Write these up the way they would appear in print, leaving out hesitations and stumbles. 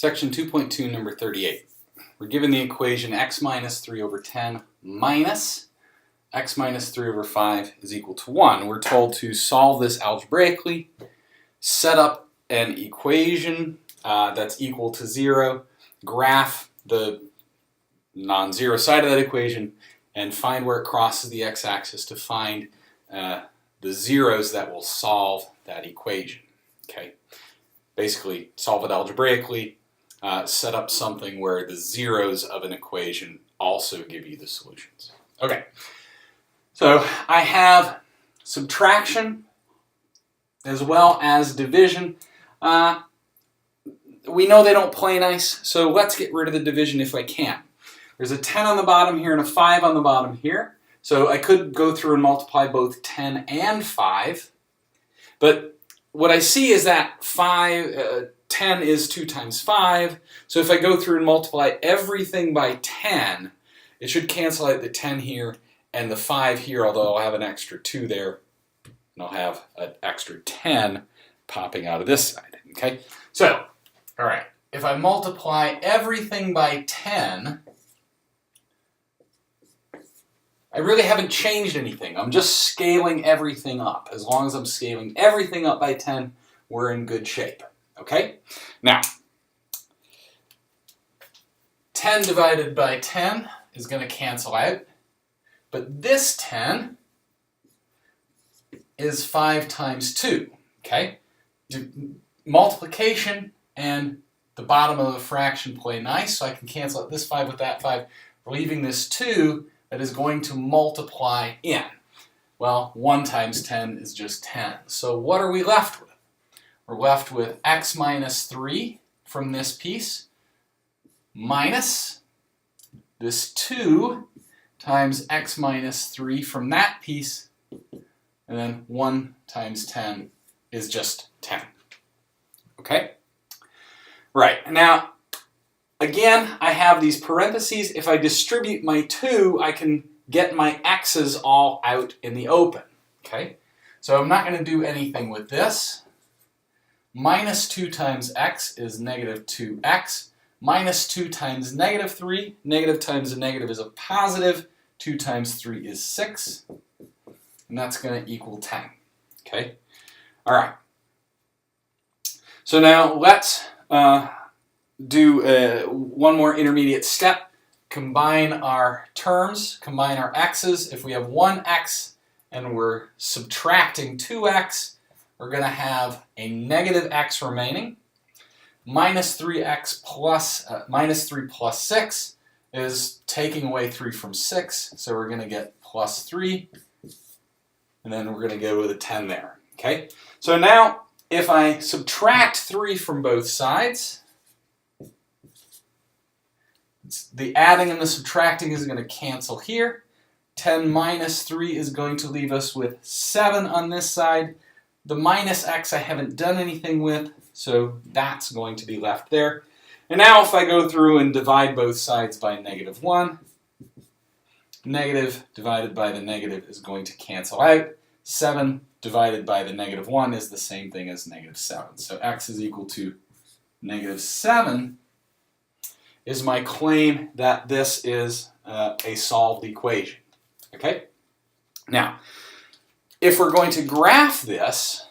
Section 2.2, number 38. We're given the equation x minus 3 over 10 minus x minus 3 over 5 is equal to 1. We're told to solve this algebraically, set up an equation that's equal to 0, graph the non-zero side of that equation, and find where it crosses the x-axis to find the zeros that will solve that equation. Okay? Basically, solve it algebraically, set up something where the zeros of an equation also give you the solutions. Okay, so I have subtraction as well as division. We know they don't play nice, so let's get rid of the division if I can. There's a 10 on the bottom here and a 5 on the bottom here. So I could go through and multiply both 10 and 5. But what I see is that 10 is 2 times 5. So if I go through and multiply everything by 10, it should cancel out the 10 here and the 5 here, although I'll have an extra 2 there. And I'll have an extra 10 popping out of this side. Okay? So, all right, if I multiply everything by 10, I really haven't changed anything. I'm just scaling everything up. As long as I'm scaling everything up by 10, we're in good shape. Okay? Now, 10 divided by 10 is going to cancel out. But this 10 is 5 times 2. Okay? Multiplication and the bottom of the fraction play nice, so I can cancel out this 5 with that 5, leaving this 2 that is going to multiply in. Well, 1 times 10 is just 10. So what are we left with? We're left with x minus 3 from this piece minus this 2 times x minus 3 from that piece, and then 1 times 10 is just 10. Okay? Right, now, again, I have these parentheses. If I distribute my 2, I can get my x's all out in the open. Okay? So I'm not going to do anything with this. Minus 2 times x is negative 2x. Minus 2 times negative 3. Negative times a negative is a positive. 2 times 3 is 6. And that's going to equal 10. Okay? All right. So now let's do one more intermediate step. Combine our terms, combine our x's. If we have 1x and we're subtracting 2x, we're going to have a negative x remaining. Minus 3x plus, minus 3 plus 6 is taking away 3 from 6, so we're going to get plus 3, and then we're going to go with a 10 there. Okay? So now, if I subtract 3 from both sides, the adding and the subtracting is going to cancel here. 10 minus 3 is going to leave us with 7 on this side. The minus x I haven't done anything with, so that's going to be left there. And now if I go through and divide both sides by negative 1, negative divided by the negative is going to cancel out. 7 divided by the negative 1 is the same thing as negative 7. So x is equal to negative 7 is my claim that this is a solved equation. Okay? Now, if we're going to graph this,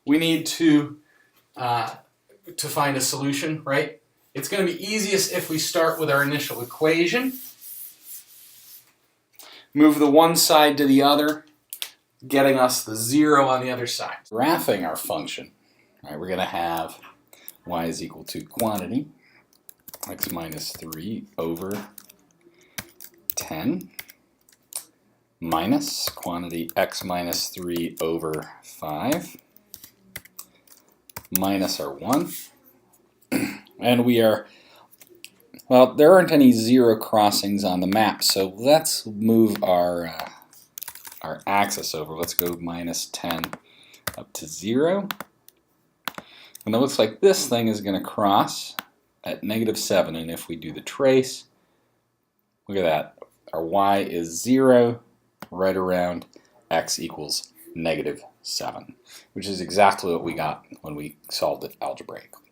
we need to find a solution, right? It's going to be easiest if we start with our initial equation, move the one side to the other, getting us the 0 on the other side. Graphing our function, right, we're going to have y is equal to quantity, x minus 3 over 10, minus quantity x minus 3 over 5, minus our 1. And we are, well, there aren't any 0 crossings on the map, so let's move our axis over. Let's go minus 10 up to 0. And it looks like this thing is going to cross at negative 7, and if we do the trace, look at that. Our y is 0, right around x equals negative 7, which is exactly what we got when we solved it algebraically.